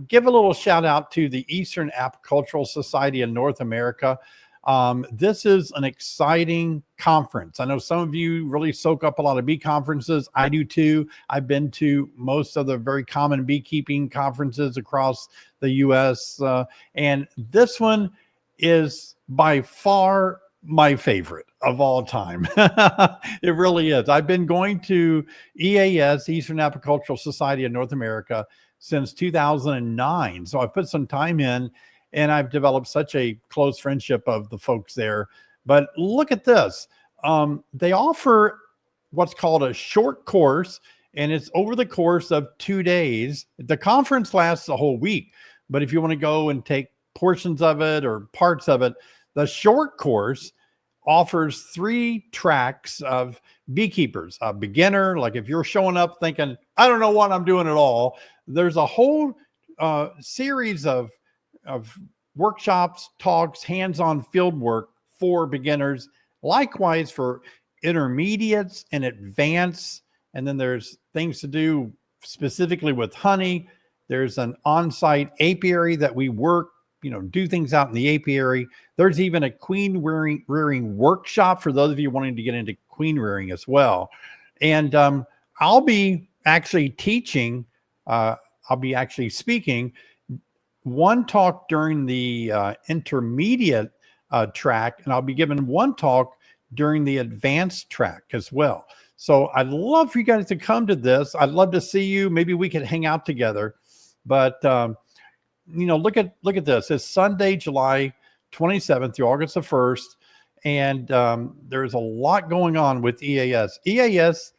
give a little shout out to the Eastern Apicultural Society in North America. This is an exciting conference. I know some of you really soak up a lot of bee conferences. I do too. I've been to most of the very common beekeeping conferences across the US. And this one is by far my favorite of all time. It really is. I've been going to EAS, Eastern Apicultural Society of North America, since 2009. So I've put some time in, and I've developed such a close friendship of the folks there. But look at this. They offer what's called a short course, and it's over the course of 2 days. The conference lasts a whole week, but if you want to go and take portions of it or parts of it, the short course offers 3 tracks of beekeepers. A beginner, like if you're showing up thinking, I don't know what I'm doing at all, there's a whole series of workshops, talks, hands-on field work for beginners, likewise for intermediates and advanced. And then there's things to do specifically with honey. There's an on-site apiary that we work, do things out in the apiary. There's even a queen rearing workshop for those of you wanting to get into queen rearing as well. And I'll be actually teaching, I'll be actually speaking one talk during the intermediate track, and I'll be giving one talk during the advanced track as well. So I'd love for you guys to come to this. I'd love to see you. Maybe we could hang out together. But look at this. It's Sunday, July 27th through August the 1st. And there's a lot going on with EAS. EAS,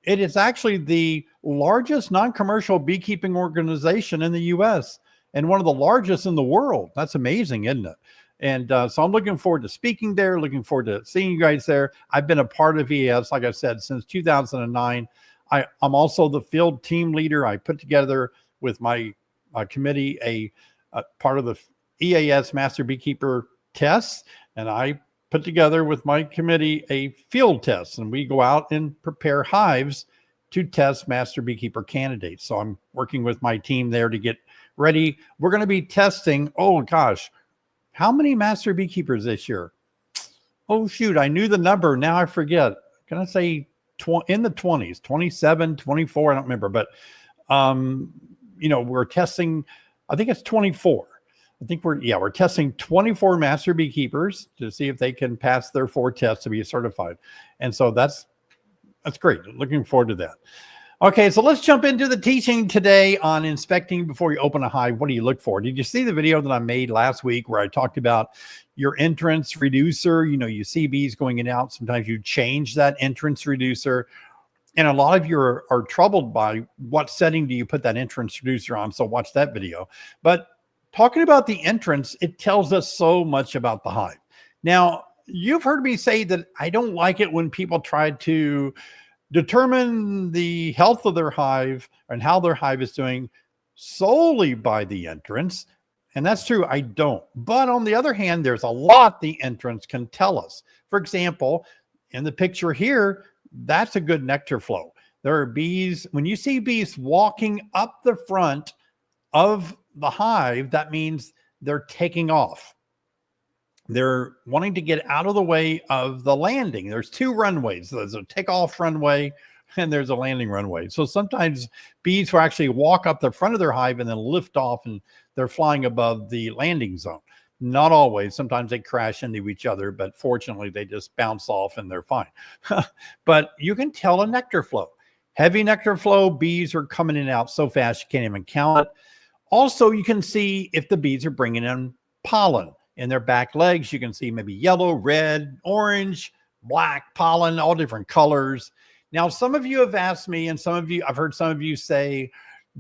it is actually the largest non-commercial beekeeping organization in the U.S. and one of the largest in the world. That's amazing, isn't it? And so I'm looking forward to speaking there, looking forward to seeing you guys there. I've been a part of EAS, like I said, since 2009. I'm also the field team leader. I put together with my committee a part of the EAS Master Beekeeper tests, and I put together with my committee a field test, and we go out and prepare hives to test Master Beekeeper candidates. So I'm working with my team there to get ready. We're going to be testing, oh gosh, how many Master Beekeepers this year? Oh shoot, I knew the number, now I forget. Can I say in the 20s, 27, 24, I don't remember, but we're testing, I think it's 24. I think we're testing 24 Master Beekeepers to see if they can pass their 4 tests to be certified. And so that's great. Looking forward to that. Okay, so let's jump into the teaching today on inspecting before you open a hive. What do you look for? Did you see the video that I made last week where I talked about your entrance reducer? You see bees going in and out. Sometimes you change that entrance reducer. And a lot of you are troubled by what setting do you put that entrance reducer on. So watch that video. But talking about the entrance, it tells us so much about the hive. Now, you've heard me say that I don't like it when people try to determine the health of their hive and how their hive is doing solely by the entrance. And that's true, I don't. But on the other hand, there's a lot the entrance can tell us. For example, in the picture here, that's a good nectar flow. There are bees, when you see bees walking up the front of the hive, that means they're taking off. They're wanting to get out of the way of the landing. There's 2 runways. There's a takeoff runway and there's a landing runway. So sometimes bees will actually walk up the front of their hive and then lift off and they're flying above the landing zone. Not always. Sometimes they crash into each other, but fortunately they just bounce off and they're fine. But you can tell a nectar flow. Heavy nectar flow, bees are coming in and out so fast you can't even count it. Also, you can see if the bees are bringing in pollen. In their back legs, you can see maybe yellow, red, orange, black pollen, all different colors. Now, some of you have asked me, and I've heard some of you say,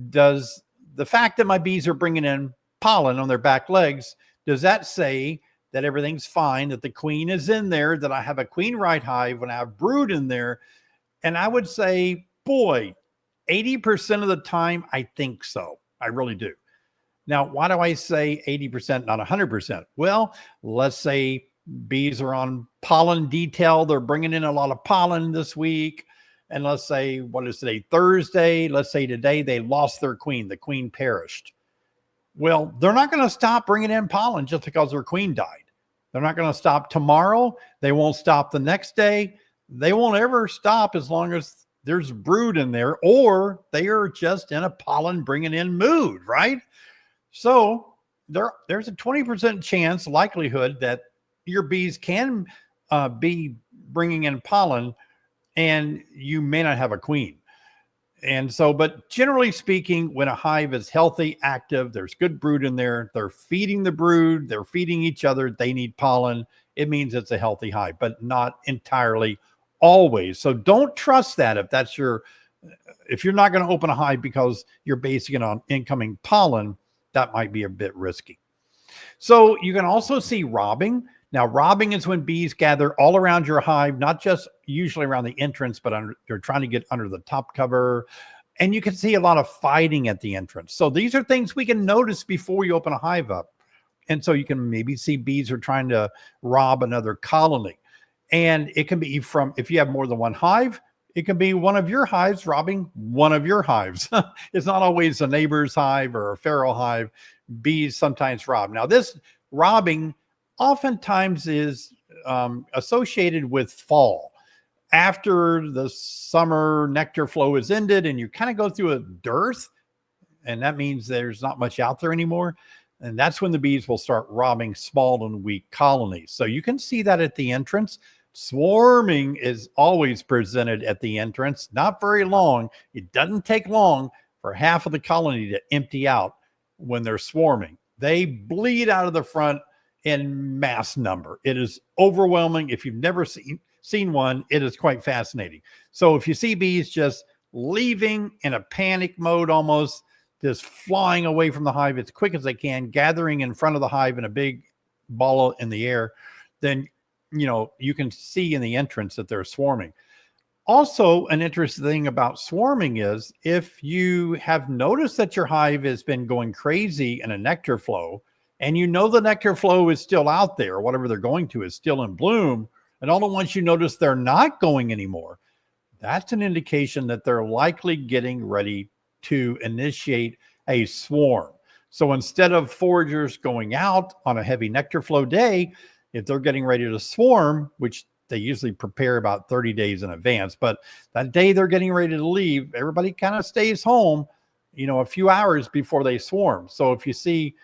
does the fact that my bees are bringing in pollen on their back legs, does that say that everything's fine, that the queen is in there, that I have a queen right hive when I have brood in there? And I would say, boy, 80% of the time, I think so. I really do. Now, why do I say 80%, not 100%? Well, let's say bees are on pollen detail. They're bringing in a lot of pollen this week. And let's say, what is today? Thursday. Let's say today they lost their queen. The queen perished. Well, they're not going to stop bringing in pollen just because their queen died. They're not going to stop tomorrow. They won't stop the next day. They won't ever stop as long as there's brood in there, or they are just in a pollen bringing in mood, right? So there's a 20% chance likelihood that your bees can be bringing in pollen and you may not have a queen. And so, but generally speaking, when a hive is healthy, active, there's good brood in there, they're feeding the brood, they're feeding each other, they need pollen. It means it's a healthy hive, but not entirely always. So don't trust that if you're not going to open a hive because you're basing it on incoming pollen, that might be a bit risky. So you can also see robbing. Now, robbing is when bees gather all around your hive, not just usually around the entrance, but they're trying to get under the top cover. And you can see a lot of fighting at the entrance. So these are things we can notice before you open a hive up. And so you can maybe see bees are trying to rob another colony. And it can be if you have more than one hive, it can be one of your hives robbing one of your hives. It's not always a neighbor's hive or a feral hive. Bees sometimes rob. Now, this robbing oftentimes is associated with fall. After the summer nectar flow is ended and you kind of go through a dearth, and that means there's not much out there anymore. And that's when the bees will start robbing small and weak colonies. So you can see that at the entrance. Swarming is always presented at the entrance, not very long. It doesn't take long for half of the colony to empty out when they're swarming. They bleed out of the front in mass number. It is overwhelming. If you've never seen one, it is quite fascinating. So if you see bees just leaving in a panic mode, almost just flying away from the hive as quick as they can, gathering in front of the hive in a big ball in the air, then you can see in the entrance that they're swarming. Also, an interesting thing about swarming is if you have noticed that your hive has been going crazy in a nectar flow, and the nectar flow is still out there, whatever they're going to is still in bloom, and all at once you notice they're not going anymore, that's an indication that they're likely getting ready to initiate a swarm. So instead of foragers going out on a heavy nectar flow day, if they're getting ready to swarm, which they usually prepare about 30 days in advance, but that day they're getting ready to leave, everybody kind of stays home, a few hours before they swarm. So if you see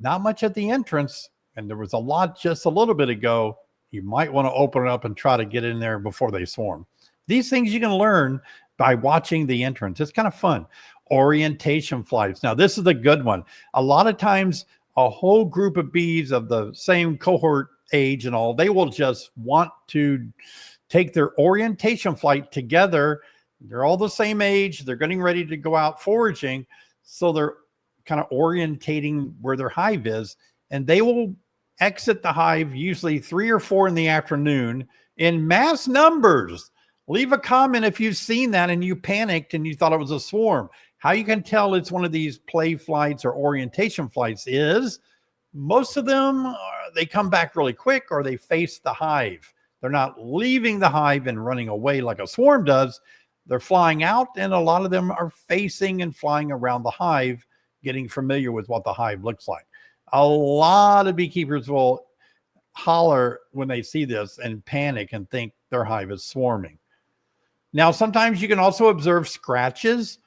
not much at the entrance, and there was a lot just a little bit ago, you might want to open it up and try to get in there before they swarm. These things you can learn by watching the entrance. It's kind of fun. Orientation flights. Now, this is a good one. A lot of times, a whole group of bees of the same cohort age and all, they will just want to take their orientation flight together. They're all the same age. They're getting ready to go out foraging. So they're kind of orientating where their hive is, and they will exit the hive usually 3 or 4 in the afternoon in mass numbers. Leave a comment if you've seen that and you panicked and you thought it was a swarm. How you can tell it's one of these play flights or orientation flights is most of them, they come back really quick or they face the hive. They're not leaving the hive and running away like a swarm does. They're flying out, and a lot of them are facing and flying around the hive, getting familiar with what the hive looks like. A lot of beekeepers will holler when they see this and panic and think their hive is swarming. Now, sometimes you can also observe scratches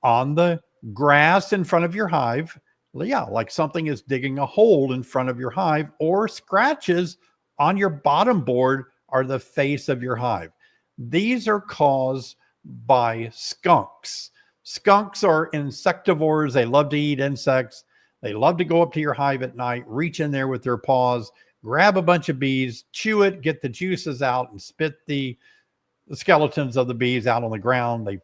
on the grass in front of your hive. Yeah, like something is digging a hole in front of your hive, or scratches on your bottom board or the face of your hive. These are caused by skunks. Skunks are insectivores. They love to eat insects. They love to go up to your hive at night, reach in there with their paws, grab a bunch of bees, chew it, get the juices out, and spit the skeletons of the bees out on the ground. They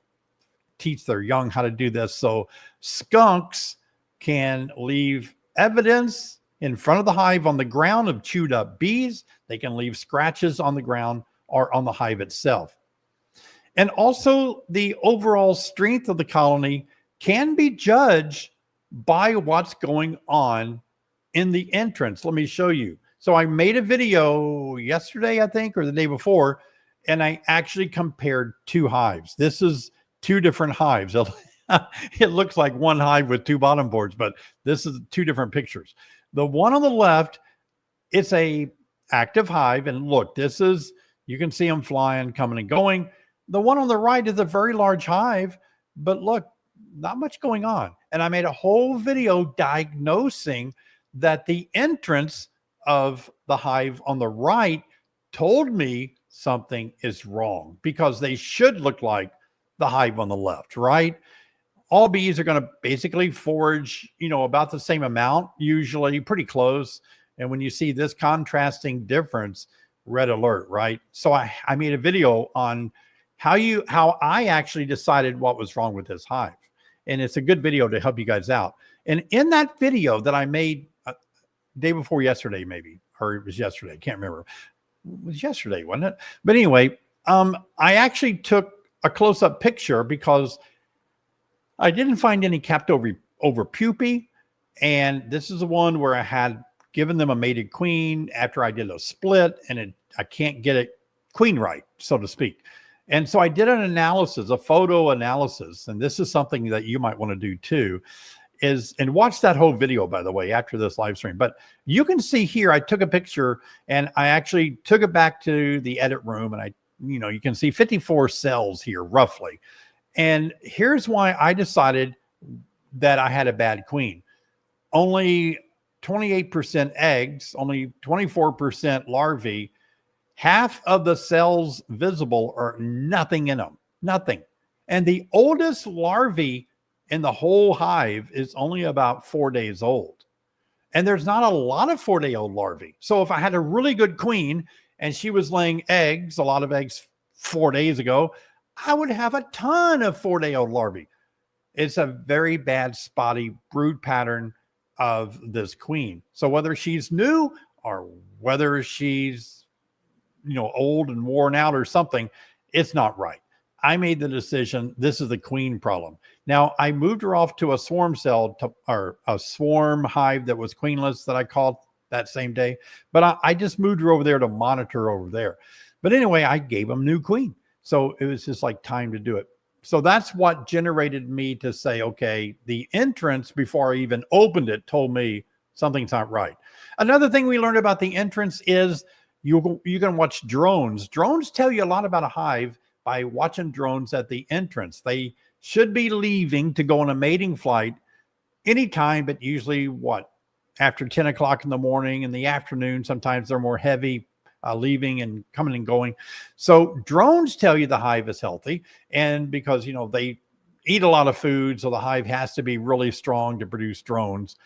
teach their young how to do this. So skunks can leave evidence in front of the hive on the ground of chewed up bees. They can leave scratches on the ground or on the hive itself. And also the overall strength of the colony can be judged by what's going on in the entrance. Let me show you. So I made a video yesterday, I think, or the day before, and I actually compared 2 hives. This is 2 different hives. It looks like one hive with two bottom boards, but this is two different pictures. The one on the left, it's a active hive. And look, this is, you can see them flying, coming and going. The one on the right is a very large hive, but look, not much going on. And I made a whole video diagnosing that the entrance of the hive on the right told me something is wrong, because they should look like the hive on the left, right? All bees are going to basically forage, about the same amount, usually pretty close. And when you see this contrasting difference, red alert, right? So I made a video on how I actually decided what was wrong with this hive. And it's a good video to help you guys out. And in that video that I made day before yesterday, maybe, or it was yesterday, I can't remember. It was yesterday, wasn't it? But anyway, I actually took a close-up picture because I didn't find any capped over pupae. And this is the one where I had given them a mated queen after I did a split, and I can't get it queen right, so to speak. And so I did an analysis, a photo analysis, and this is something that you might want to do too, and watch that whole video, by the way, after this live stream. But you can see here, I took a picture and I actually took it back to the edit room, and you can see 54 cells here roughly. And here's why I decided that I had a bad queen. Only 28% eggs, only 24% larvae. Half of the cells visible are nothing in them, nothing. And the oldest larvae in the whole hive is only about 4 days old. And there's not a lot of 4-day-old larvae. So if I had a really good queen and she was laying eggs, a lot of eggs 4 days ago, I would have a ton of 4-day-old larvae. It's a very bad spotty brood pattern of this queen. So whether she's new or whether she's, old and worn out or something, it's not right. I made the decision, this is the queen problem. Now I moved her off to a swarm cell or a swarm hive that was queenless that I called that same day. But I just moved her over there to monitor over there. But anyway, I gave them new queen. So it was just like time to do it. So that's what generated me to say, okay, the entrance before I even opened it told me something's not right. Another thing we learned about the entrance is you can watch drones. Drones tell you a lot about a hive by watching drones at the entrance. They should be leaving to go on a mating flight anytime, but usually after 10 o'clock in the morning, in the afternoon. Sometimes they're more heavy, leaving and coming and going. So drones tell you the hive is healthy, and because they eat a lot of food, so the hive has to be really strong to produce drones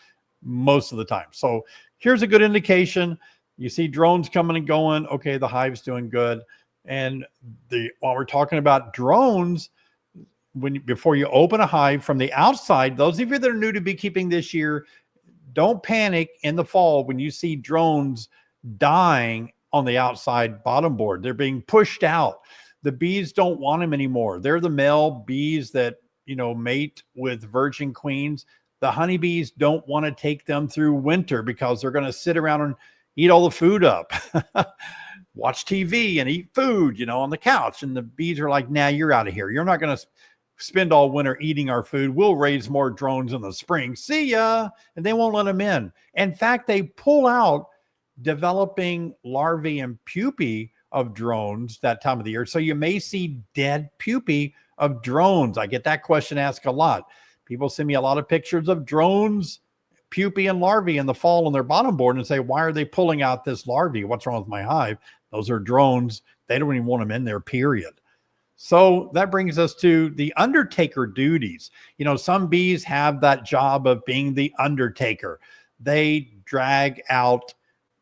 most of the time. So here's a good indication. You see drones coming and going. Okay, the hive's doing good. And while we're talking about drones, before you open a hive from the outside, those of you that are new to beekeeping this year, don't panic in the fall when you see drones dying on the outside bottom board. They're being pushed out. The bees don't want them anymore. They're the male bees that mate with virgin queens. The honeybees don't want to take them through winter because they're going to sit around and eat all the food up, watch TV and eat food, on the couch. And the bees are like, nah, you're out of here. You're not going to spend all winter eating our food. We'll raise more drones in the spring. See ya. And they won't let them in. In fact, they pull out developing larvae and pupae of drones that time of the year. So you may see dead pupae of drones. I get that question asked a lot. People send me a lot of pictures of drones, pupae and larvae in the fall on their bottom board and say, why are they pulling out this larvae? What's wrong with my hive? Those are drones. They don't even want them in there, period. So that brings us to the Undertaker duties. Some bees have that job of being the Undertaker. They drag out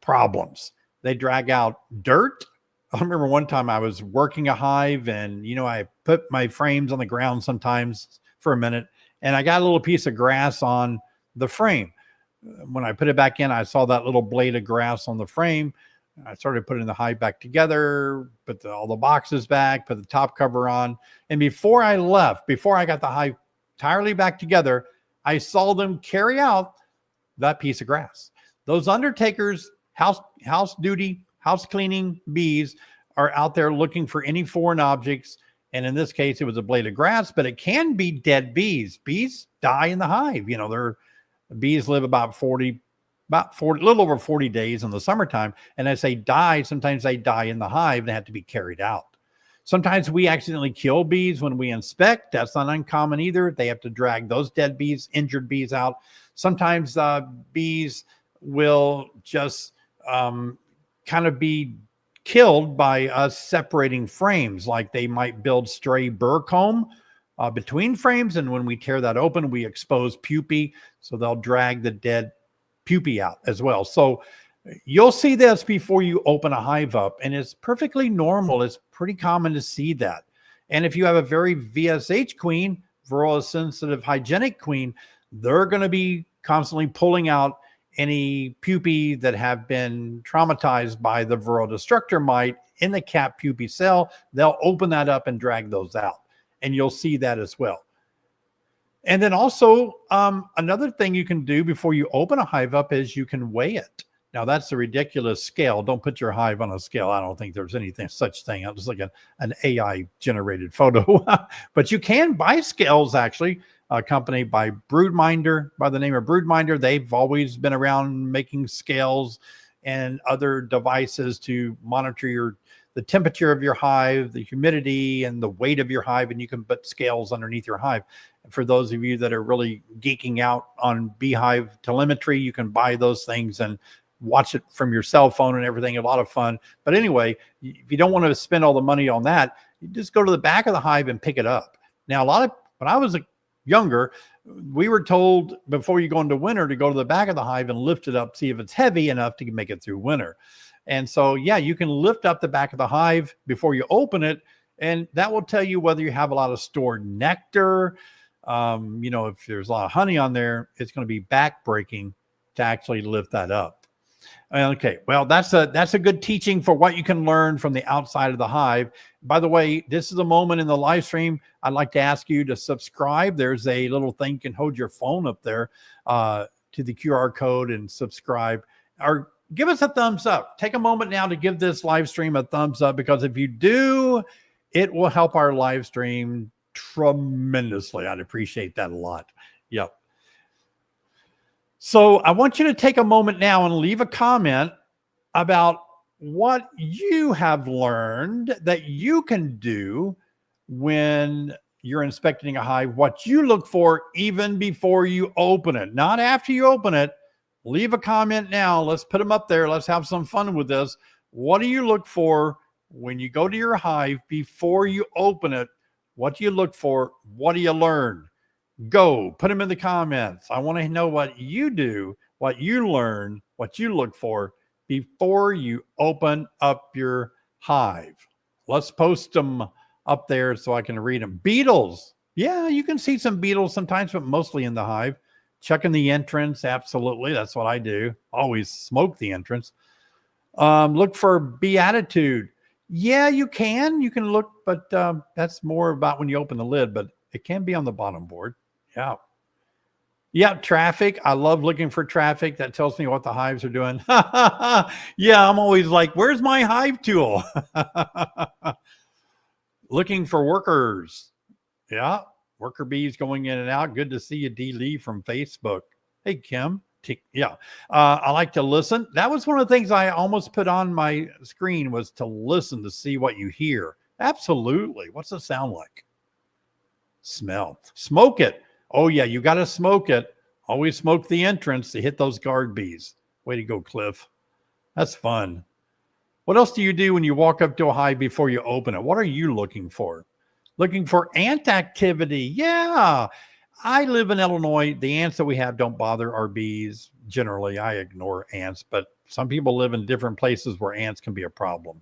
problems. They drag out dirt. I remember one time I was working a hive and, I put my frames on the ground sometimes for a minute, and I got a little piece of grass on the frame. When I put it back in, I saw that little blade of grass on the frame. I started putting the hive back together, put all the boxes back, put the top cover on. And before I left, before I got the hive entirely back together, I saw them carry out that piece of grass. Those Undertakers, house duty, house cleaning bees are out there looking for any foreign objects And in this case, it was a blade of grass, but it can be dead bees. Bees die in the hive. You know, bees live about 40, a little over 40 days in the summertime. And as they die, sometimes they die in the hive and have to be carried out. Sometimes we accidentally kill bees when we inspect. That's not uncommon either. They have to drag those dead bees, injured bees out. Sometimes bees will just kind of be killed by us separating frames, like they might build stray burr comb between frames, and when we tear that open, we expose pupae, so they'll drag the dead pupae out as well. So you'll see this before you open a hive up, and it's perfectly normal. It's pretty common to see that. And if you have a very VSH queen, varroa sensitive hygienic queen, they're going to be constantly pulling out any pupae that have been traumatized by the varroa destructor mite in the cap pupae cell. They'll open that up and drag those out, and you'll see that as well. And then also another thing you can do before you open a hive up is you can weigh it. Now that's a ridiculous scale. Don't put your hive on a scale. I don't think there's anything such thing. I'm just like an AI generated photo, but you can buy scales actually. A company by Broodminder, by the name of Broodminder. They've always been around making scales and other devices to monitor the temperature of your hive, the humidity, and the weight of your hive, and you can put scales underneath your hive. And for those of you that are really geeking out on beehive telemetry, you can buy those things and watch it from your cell phone and everything. A lot of fun. But anyway, if you don't want to spend all the money on that, you just go to the back of the hive and pick it up. Now, when I was younger, we were told before you go into winter to go to the back of the hive and lift it up, see if it's heavy enough to make it through winter. And so, yeah, you can lift up the back of the hive before you open it, and that will tell you whether you have a lot of stored nectar. You know, if there's a lot of honey on there, it's going to be back-breaking to actually lift that up. Okay, well, that's a good teaching for what you can learn from the outside of the hive. By the way, this is a moment in the live stream. I'd like to ask you to subscribe. There's a little thing you can hold your phone up there to the QR code and subscribe, or give us a thumbs up. Take a moment now to give this live stream a thumbs up, because if you do, it will help our live stream tremendously. I'd appreciate that a lot. Yep. So I want you to take a moment now and leave a comment about what you have learned that you can do when you're inspecting a hive, what you look for even before you open it, not after you open it. Leave a comment now. Let's put them up there. Let's have some fun with this. What do you look for when you go to your hive before you open it? What do you look for? What do you learn? Go put them in the comments. I want to know what you do, what you learn, what you look for before you open up your hive. Let's post them up there so I can read them. Beetles. Yeah, you can see some beetles sometimes, but mostly in the hive. Checking the entrance. Absolutely. That's what I do. Always smoke the entrance. Look for beatitude. Yeah, you can look, but that's more about when you open the lid, but it can be on the bottom board. Yeah. Yeah. Traffic. I love looking for traffic. That tells me what the hives are doing. Yeah. I'm always like, where's my hive tool? Looking for workers. Yeah. Worker bees going in and out. Good to see you, D. Lee from Facebook. Hey, Kim. Yeah. I like to listen. That was one of the things I almost put on my screen, was to listen to see what you hear. Absolutely. What's it sound like? Smell. Smoke it. Oh, yeah, you got to smoke it. Always smoke the entrance to hit those guard bees. Way to go, Cliff. That's fun. What else do you do when you walk up to a hive before you open it? What are you looking for? Looking for ant activity. Yeah. I live in Illinois. The ants that we have don't bother our bees. Generally, I ignore ants, but some people live in different places where ants can be a problem.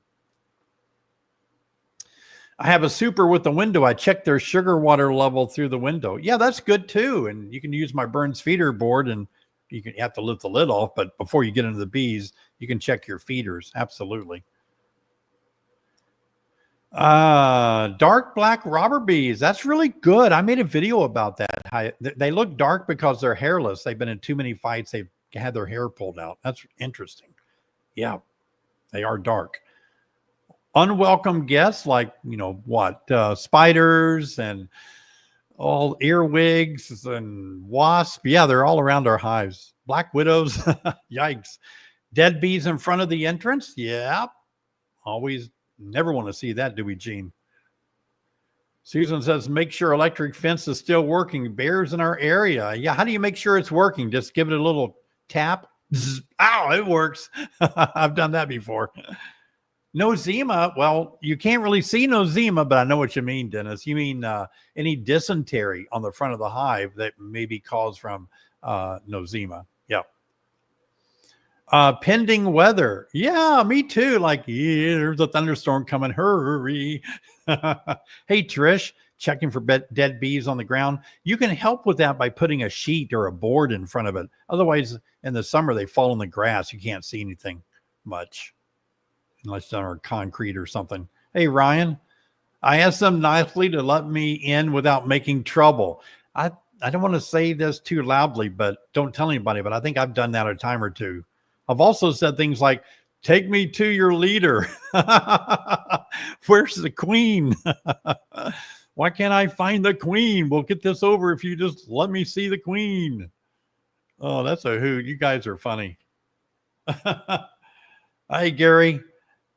I have a super with the window. I check their sugar water level through the window. Yeah, that's good too. And you can use my Burns feeder board, and you have to lift the lid off, but before you get into the bees, you can check your feeders. Absolutely. Dark black robber bees. That's really good. I made a video about that. They look dark because they're hairless. They've been in too many fights. They've had their hair pulled out. That's interesting. Yeah, they are dark. unwelcome guests like, spiders and all earwigs and wasps. Yeah, they're all around our hives. Black widows. Yikes. Dead bees in front of the entrance. Yeah. Always never want to see that, do we, Gene? Susan says, make sure electric fence is still working. Bears in our area. Yeah. How do you make sure it's working? Just give it a little tap. Ow, it works. I've done that before. Nosema. Well, you can't really see nosema, but I know what you mean, Dennis. You mean any dysentery on the front of the hive that may be caused from nosema. Yeah. Pending weather. Yeah, me too. Like, yeah, there's a thunderstorm coming. Hurry. Hey, Trish, checking for dead bees on the ground. You can help with that by putting a sheet or a board in front of it. Otherwise, in the summer, they fall in the grass. You can't see anything much unless they're on concrete or something. Hey, Ryan, I asked them nicely to let me in without making trouble. I don't want to say this too loudly, but don't tell anybody, but I think I've done that a time or two. I've also said things like, take me to your leader. Where's the queen? Why can't I find the queen? We'll get this over if you just let me see the queen. Oh, that's a hoot. You guys are funny. Hi, Gary.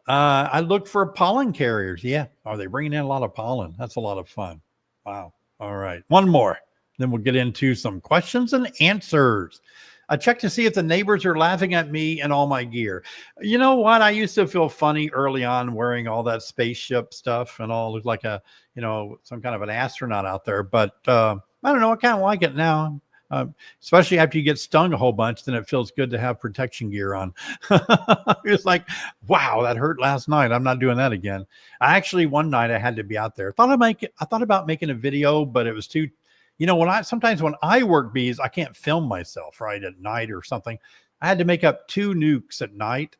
I look for pollen carriers. Yeah. Are they bringing in a lot of pollen? That's a lot of fun. Wow. All right. One more. Then we'll get into some questions and answers. I checked to see if the neighbors are laughing at me and all my gear. You know what? I used to feel funny early on wearing all that spaceship stuff and all, look like some kind of an astronaut out there. But I don't know. I kind of like it now. Especially after you get stung a whole bunch, then it feels good to have protection gear on. It's like, wow, that hurt last night. I'm not doing that again. One night I had to be out there. I thought about making a video, but it was too, sometimes when I work bees, I can't film myself right at night or something. I had to make up 2 nukes at night,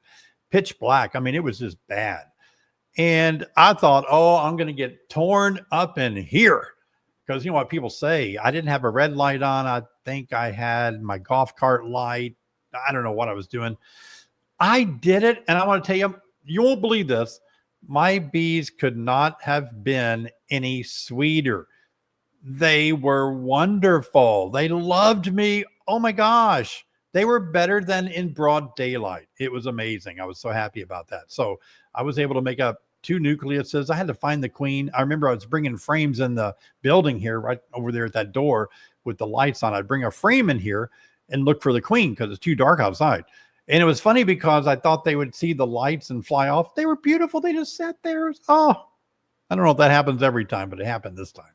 pitch black. I mean, it was just bad. And I thought, I'm going to get torn up in here. Because you know what people say, I didn't have a red light on. I think I had my golf cart light. I don't know what I was doing. I did it. And I want to tell you, you won't believe this. My bees could not have been any sweeter. They were wonderful. They loved me. Oh my gosh. They were better than in broad daylight. It was amazing. I was so happy about that. So I was able to make up 2 nucleuses. I had to find the queen. I remember I was bringing frames in the building here, right over there at that door with the lights on. I'd bring a frame in here and look for the queen because it's too dark outside. And it was funny because I thought they would see the lights and fly off. They were beautiful. They just sat there. Oh, I don't know if that happens every time, but it happened this time.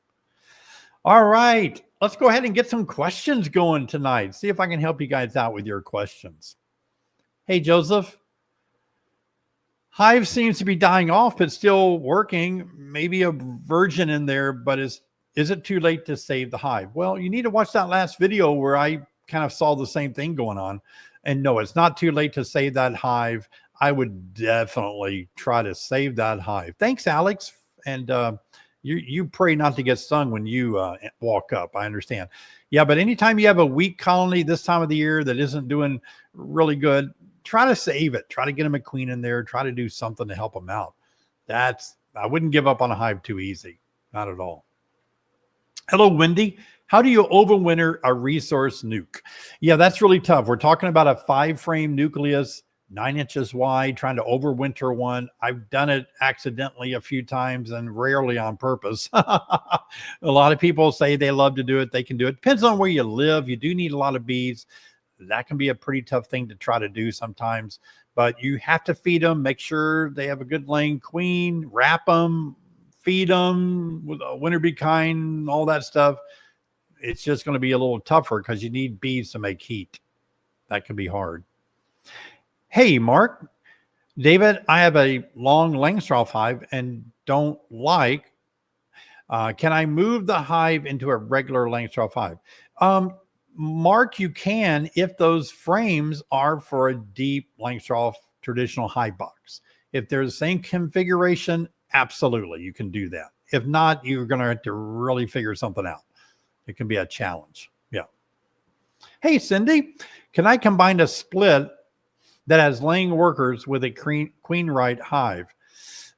All right, let's go ahead and get some questions going tonight. See if I can help you guys out with your questions. Hey, Joseph. Hive seems to be dying off, but still working. Maybe a virgin in there, but is it too late to save the hive? Well, you need to watch that last video where I kind of saw the same thing going on. And no, it's not too late to save that hive. I would definitely try to save that hive. Thanks, Alex. And you pray not to get stung when you walk up. I understand. Yeah, but anytime you have a weak colony this time of the year that isn't doing really good, try to save it. Try to get them a queen in there. Try to do something to help them out. I wouldn't give up on a hive too easy. Not at all. Hello, Wendy. How do you overwinter a resource nuke? Yeah, that's really tough. We're talking about a 5-frame nucleus, 9 inches wide, trying to overwinter one. I've done it accidentally a few times and rarely on purpose. A lot of people say they love to do it. They can do it. Depends on where you live. You do need a lot of bees. That can be a pretty tough thing to try to do sometimes, but you have to feed them, make sure they have a good laying queen, wrap them, feed them with a winter bee kind, all that stuff. It's just going to be a little tougher because you need bees to make heat. That can be hard. Hey, Mark, David, I have a long Langstroth hive and don't like, can I move the hive into a regular Langstroth hive? Mark, you can if those frames are for a deep Langstroth traditional hive box. If they're the same configuration, absolutely, you can do that. If not, you're going to have to really figure something out. It can be a challenge. Yeah. Hey, Cindy, can I combine a split that has laying workers with a queen right hive?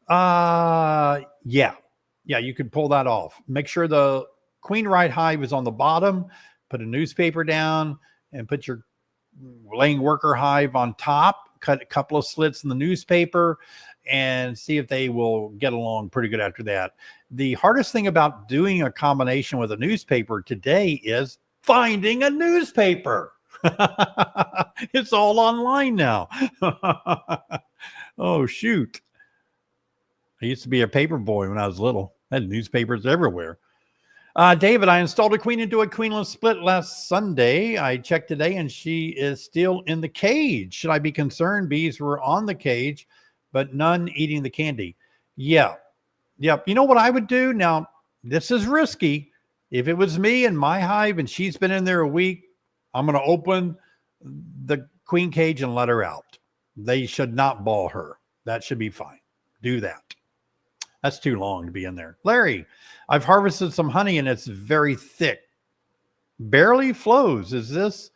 Yeah. Yeah, you could pull that off. Make sure the queen right hive is on the bottom, put a newspaper down and put your laying worker hive on top, cut a couple of slits in the newspaper and see if they will get along pretty good after that. The hardest thing about doing a combination with a newspaper today is finding a newspaper. It's all online now. Oh, shoot. I used to be a paper boy when I was little. I had newspapers everywhere. David, I installed a queen into a queenless split last Sunday. I checked today and she is still in the cage. Should I be concerned? Bees were on the cage, but none eating the candy. Yeah. Yep. You know what I would do? Now, this is risky. If it was me in my hive and she's been in there a week, I'm going to open the queen cage and let her out. They should not ball her. That should be fine. Do that. That's too long to be in there. Larry, I've harvested some honey and it's very thick. Barely flows. Is this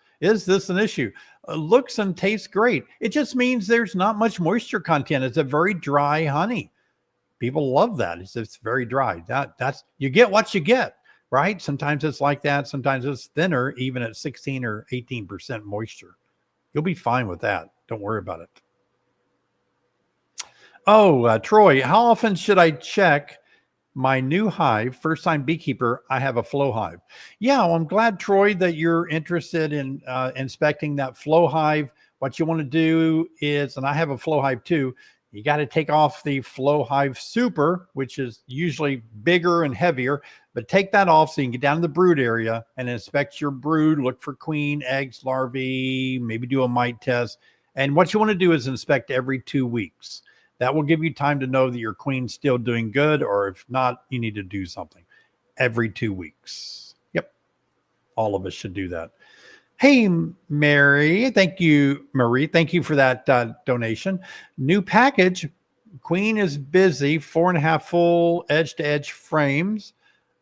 an issue? Looks and tastes great. It just means there's not much moisture content. It's a very dry honey. People love that. It's very dry. That's you get what you get, right? Sometimes it's like that. Sometimes it's thinner, even at 16 or 18% moisture. You'll be fine with that. Don't worry about it. Oh, Troy, how often should I check my new hive? First time beekeeper, I have a flow hive. Yeah, well, I'm glad, Troy, that you're interested in inspecting that flow hive. What you want to do is, and I have a flow hive too, you got to take off the flow hive super, which is usually bigger and heavier, but take that off so you can get down to the brood area and inspect your brood, look for queen, eggs, larvae, maybe do a mite test. And what you want to do is inspect every 2 weeks. That will give you time to know that your queen's still doing good, or if not, you need to do something every 2 weeks. Yep. All of us should do that. Hey, Mary. Thank you, Marie. Thank you for that donation. New package. Queen is busy. 4.5 full edge-to-edge frames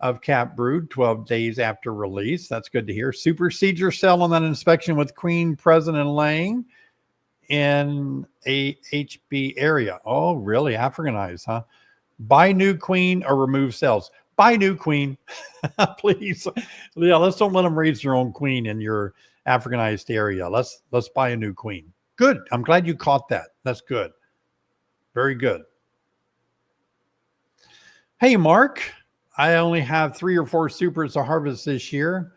of cap brood, 12 days after release. That's good to hear. Supersedes your cell on that inspection with queen present and laying in a HB area. Oh, really? Africanized, huh? Buy new queen or remove cells. Buy new queen, please. Yeah, let's don't let them raise their own queen in your Africanized area. Let's buy a new queen. Good. I'm glad you caught that. That's good. Very good. Hey, Mark. I only have 3 or 4 supers to harvest this year.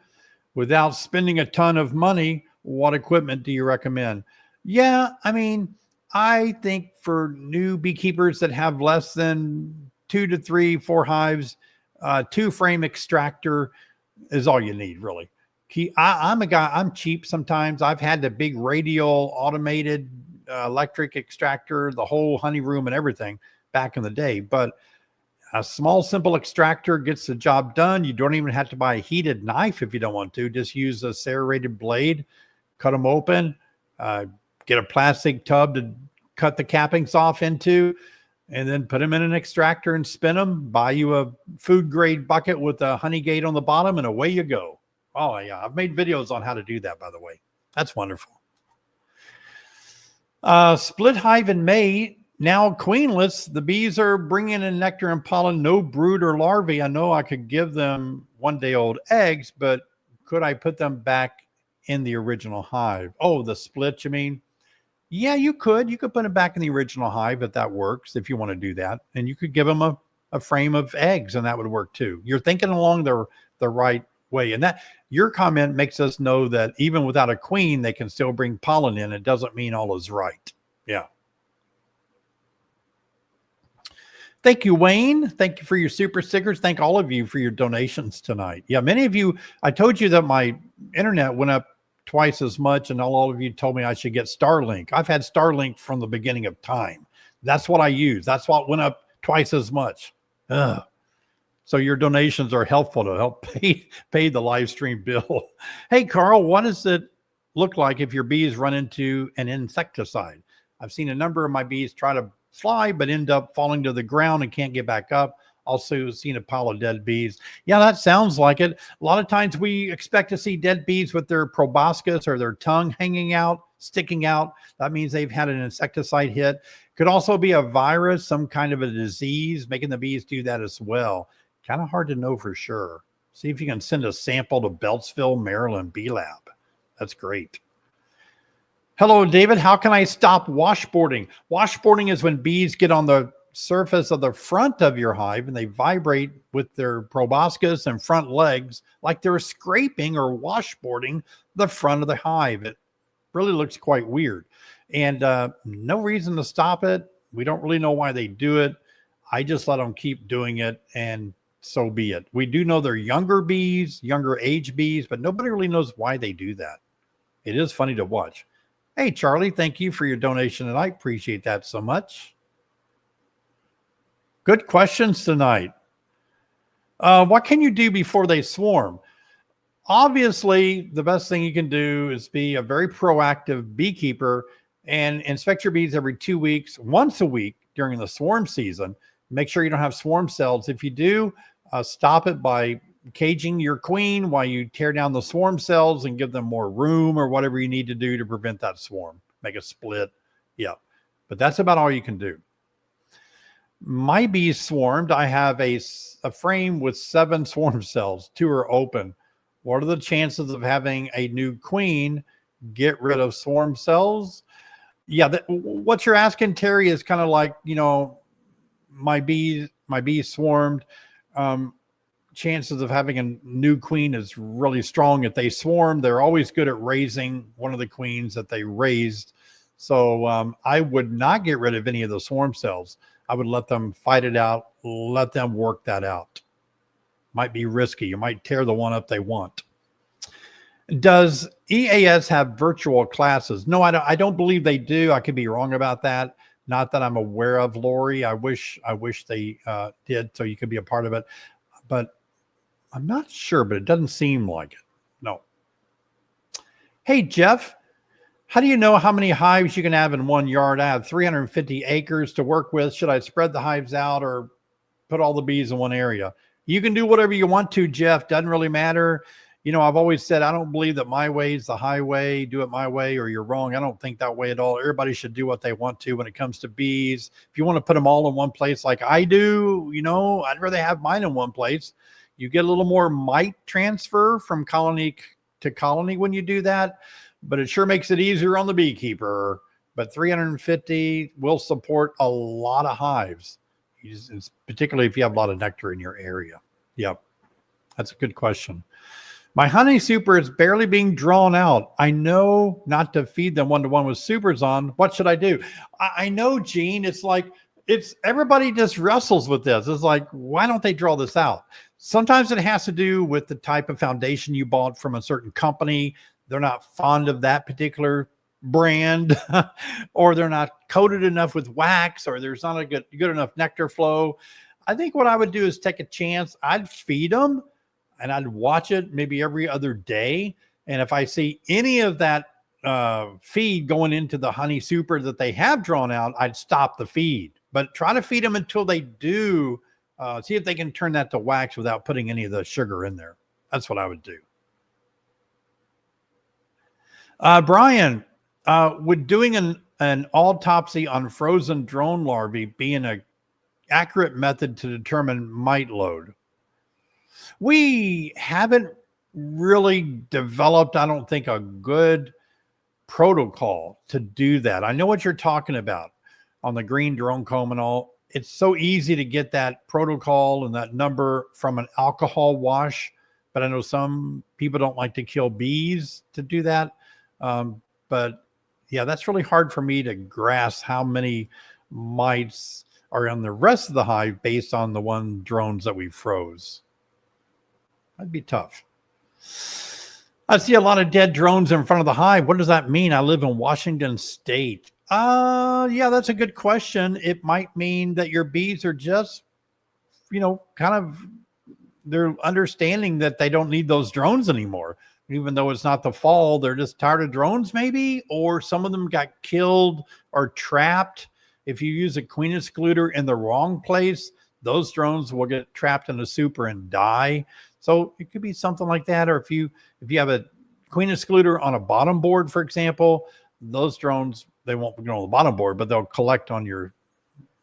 Without spending a ton of money, what equipment do you recommend? Yeah, I mean, I think for new beekeepers that have less than 2 to 3, 4 hives, 2-frame extractor is all you need, really. I'm a guy, I'm cheap sometimes. I've had the big radial automated electric extractor, the whole honey room and everything back in the day. But a small, simple extractor gets the job done. You don't even have to buy a heated knife if you don't want to. Just use a serrated blade, cut them open, get a plastic tub to cut the cappings off into, and then put them in an extractor and spin them. Buy you a food grade bucket with a honey gate on the bottom, and away you go. Oh, yeah. I've made videos on how to do that, by the way. That's wonderful. Split hive in May, now queenless. The bees are bringing in nectar and pollen, no brood or larvae. I know I could give them 1-day-old eggs, but could I put them back in the original hive? Oh, the split, you mean? Yeah, you could. You could put them back in the original hive if that works, if you want to do that. And you could give them a frame of eggs, and that would work too. You're thinking along the right way. And that your comment makes us know that even without a queen, they can still bring pollen in. It doesn't mean all is right. Yeah. Thank you, Wayne. Thank you for your super stickers. Thank all of you for your donations tonight. Yeah, many of you, I told you that my internet went up twice as much, and all of you told me I should get Starlink. I've had Starlink from the beginning of time. That's what I use. That's what went up twice as much. Ugh. So your donations are helpful to help pay the live stream bill. Hey, Carl, what does it look like if your bees run into an insecticide? I've seen a number of my bees try to fly, but end up falling to the ground and can't get back up. Also seen a pile of dead bees. Yeah, that sounds like it. A lot of times we expect to see dead bees with their proboscis or their tongue hanging out, sticking out. That means they've had an insecticide hit. Could also be a virus, some kind of a disease, making the bees do that as well. Kind of hard to know for sure. See if you can send a sample to Beltsville, Maryland Bee Lab. That's great. Hello, David. How can I stop washboarding? Washboarding is when bees get on the surface of the front of your hive and they vibrate with their proboscis and front legs like they're scraping or washboarding the front of the hive. It really looks quite weird. And no reason to stop it. We don't really know why they do it. I just let them keep doing it, and so be it. We do know they're younger bees, younger age bees, but nobody really knows why they do that. It is funny to watch. Hey, Charlie, thank you for your donation tonight. Appreciate that so much. Good questions tonight. What can you do before they swarm? Obviously, the best thing you can do is be a very proactive beekeeper and inspect your bees every 2 weeks, once a week during the swarm season. Make sure you don't have swarm cells. If you do, stop it by caging your queen while you tear down the swarm cells and give them more room or whatever you need to do to prevent that swarm. Make a split. Yeah. But that's about all you can do. My bees swarmed. I have a frame with 7 swarm cells. 2 are open. What are the chances of having a new queen get rid of swarm cells? Yeah, what you're asking, Terry, is kind of like, you know, my bees swarmed. Chances of having a new queen is really strong. If they swarm, they're always good at raising one of the queens that they raised. So I would not get rid of any of the swarm cells. I would let them fight it out, let them work that out. Might be risky. You might tear the one up they want. Does EAS have virtual classes? No, I don't believe they do. I could be wrong about that. Not that I'm aware of, Lori. I wish they did, so you could be a part of it. But I'm not sure, but it doesn't seem like it. No. Hey, Jeff, how do you know how many hives you can have in one yard? I have 350 acres to work with. Should I spread the hives out or put all the bees in one area? You can do whatever you want to, Jeff. Doesn't really matter. You know, I've always said, I don't believe that my way is the highway. Do it my way or you're wrong. I don't think that way at all. Everybody should do what they want to when it comes to bees. If you want to put them all in one place like I do, you know, I'd rather have mine in one place. You get a little more mite transfer from colony to colony when you do that, but it sure makes it easier on the beekeeper. But 350 will support a lot of hives, particularly if you have a lot of nectar in your area. Yep, that's a good question. My honey super is barely being drawn out. I know not to feed them one-to-one with supers on. What should I do? I know, Gene, it's like, everybody just wrestles with this. It's like, why don't they draw this out? Sometimes it has to do with the type of foundation you bought from a certain company. They're not fond of that particular brand, or they're not coated enough with wax, or there's not a good enough nectar flow. I think what I would do is take a chance. I'd feed them and I'd watch it maybe every other day. And if I see any of that feed going into the honey super that they have drawn out, I'd stop the feed. But try to feed them until they do. See if they can turn that to wax without putting any of the sugar in there. That's what I would do. Brian, would doing an autopsy on frozen drone larvae be an accurate method to determine mite load? We haven't really developed, I don't think, a good protocol to do that. I know what you're talking about on the green drone comb and all. It's so easy to get that protocol and that number from an alcohol wash, but I know some people don't like to kill bees to do that. But yeah, that's really hard for me to grasp how many mites are on the rest of the hive based on the one drones that we froze. That'd be tough. I see a lot of dead drones in front of the hive. What does that mean? I live in Washington State. Yeah, that's a good question. It might mean that your bees are just, you know, kind of, they're understanding that they don't need those drones anymore. Even though it's not the fall, they're just tired of drones maybe, or some of them got killed or trapped. If you use a queen excluder in the wrong place, those drones will get trapped in a super and die. So it could be something like that. Or if you have a queen excluder on a bottom board, for example, those drones, they won't go on the bottom board, but they'll collect on your,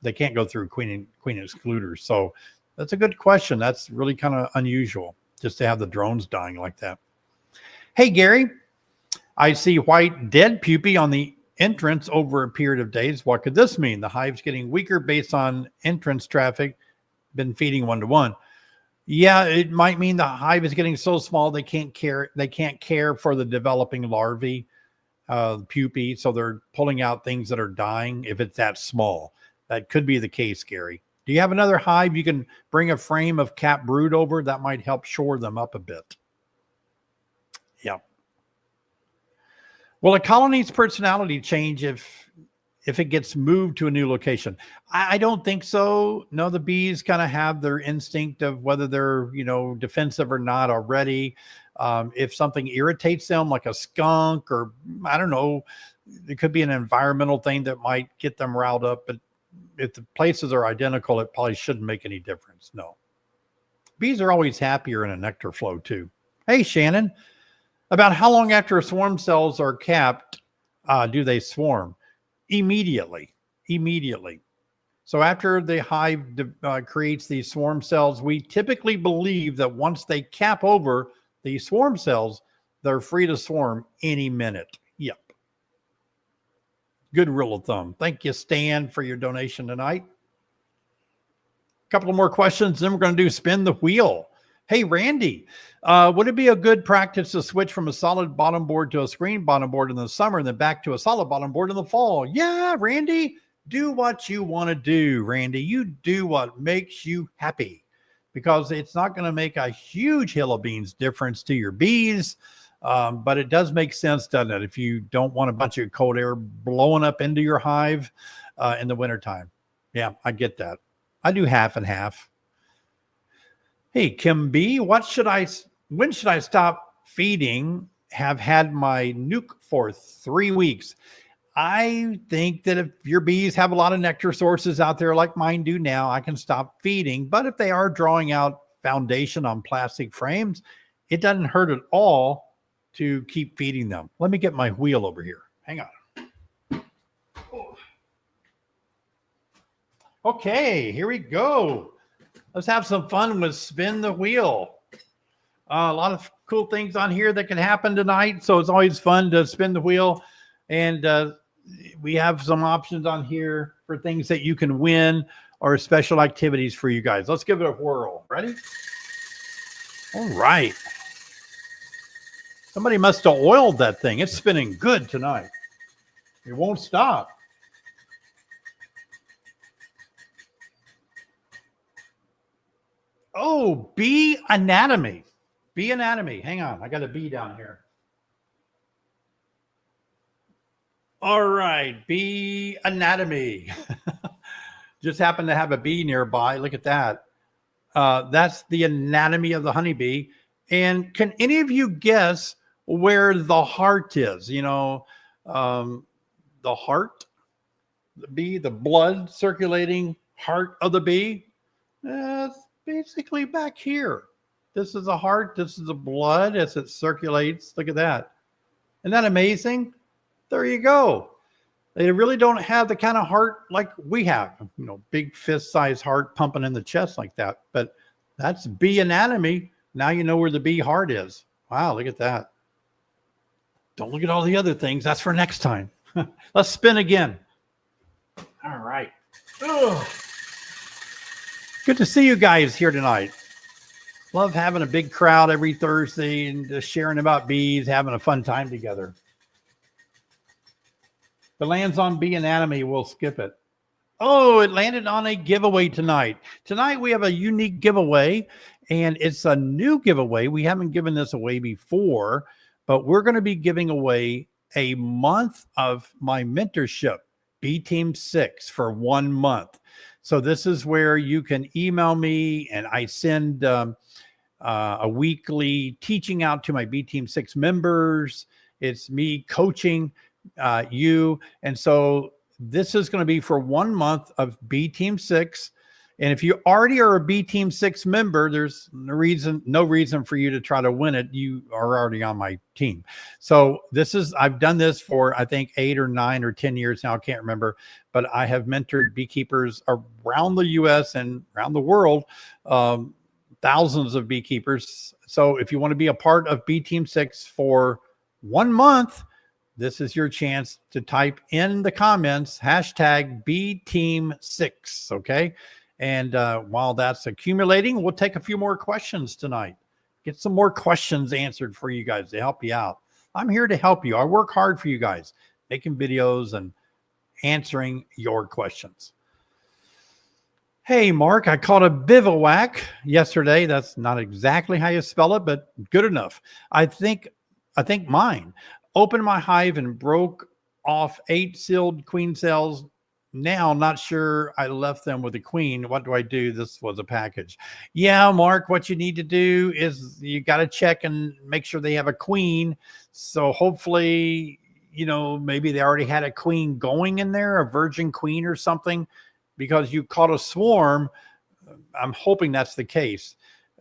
they can't go through queen excluders. So that's a good question. That's really kind of unusual just to have the drones dying like that. Hey, Gary, I see white dead pupae on the entrance over a period of days. What could this mean? The hive's getting weaker based on entrance traffic, been feeding 1-to-1. Yeah, it might mean the hive is getting so small they can't care for the developing larvae, pupae, so they're pulling out things that are dying if it's that small. That could be the case, Gary. Do you have another hive you can bring a frame of cap brood over? That might help shore them up a bit. Yep. Will a colony's personality change if it gets moved to a new location? I don't think so. No, the bees kind of have their instinct of whether they're, defensive or not already. If something irritates them, like a skunk, or I don't know, it could be an environmental thing that might get them riled up. But if the places are identical, it probably shouldn't make any difference. No. Bees are always happier in a nectar flow too. Hey, Shannon, about how long after swarm cells are capped do they swarm? Immediately. So after the hive creates these swarm cells, we typically believe that once they cap over these swarm cells, they're free to swarm any minute. Yep. Good rule of thumb. Thank you, Stan, for your donation tonight. A couple of more questions, then we're going to do spin the wheel. Hey, Randy, would it be a good practice to switch from a solid bottom board to a screen bottom board in the summer and then back to a solid bottom board in the fall? Yeah, Randy, do what you want to do, Randy. You do what makes you happy, because it's not going to make a huge hill of beans difference to your bees. But it does make sense, doesn't it? If you don't want a bunch of cold air blowing up into your hive in the wintertime. Yeah, I get that. I do half and half. Hey, Kim B, when should I stop feeding? Have had my nuke for 3 weeks. I think that if your bees have a lot of nectar sources out there like mine do now, I can stop feeding. But if they are drawing out foundation on plastic frames, it doesn't hurt at all to keep feeding them. Let me get my wheel over here. Hang on. Okay, here we go. Let's have some fun with spin the wheel. A lot of cool things on here that can happen tonight. So it's always fun to spin the wheel. And we have some options on here for things that you can win or special activities for you guys. Let's give it a whirl. Ready? All right. Somebody must have oiled that thing. It's spinning good tonight. It won't stop. Oh, bee anatomy. Bee anatomy. Hang on. I got a bee down here. All right. Bee anatomy. Just happened to have a bee nearby. Look at that. That's the anatomy of the honeybee. And can any of you guess where the heart is? The heart, the bee, the blood circulating heart of the bee. It's basically back here. This is the heart. This is the blood as it circulates. Look at that. Isn't that amazing? There you go. They really don't have the kind of heart like we have, big fist-sized heart pumping in the chest like that. But that's bee anatomy. Now you know where the bee heart is. Wow, look at that. Don't look at all the other things. That's for next time. Let's spin again. All right. Ugh. Good to see you guys here tonight. Love having a big crowd every Thursday and just sharing about bees, having a fun time together. If it lands on bee anatomy, we'll skip it. Oh, it landed on a giveaway tonight. Tonight we have a unique giveaway, and it's a new giveaway. We haven't given this away before, but we're going to be giving away a month of my mentorship, Bee Team 6, for 1 month. So this is where you can email me, and I send a weekly teaching out to my Bee Team 6 members. It's me coaching you. And so this is going to be for 1 month of Bee Team 6. And if you already are a B Team 6 member, there's no reason for you to try to win it. You are already on my team. So I've done this for, I think, 8 or 9 or 10 years now. I can't remember, but I have mentored beekeepers around the US and around the world, thousands of beekeepers. So if you want to be a part of B Team 6 for 1 month, this is your chance to type in the comments, hashtag BTeam6, okay? And while that's accumulating, we'll take a few more questions tonight. Get some more questions answered for you guys to help you out. I'm here to help you. I work hard for you guys, making videos and answering your questions. Hey, Mark, I caught a bivouac yesterday. That's not exactly how you spell it, but good enough. I think mine. Opened my hive and broke off 8 sealed queen cells. Now, not sure I left them with a queen. What do I do? This was a package. Yeah, Mark, what you need to do is you got to check and make sure they have a queen. So hopefully, maybe they already had a queen going in there, a virgin queen or something, because you caught a swarm. I'm hoping that's the case.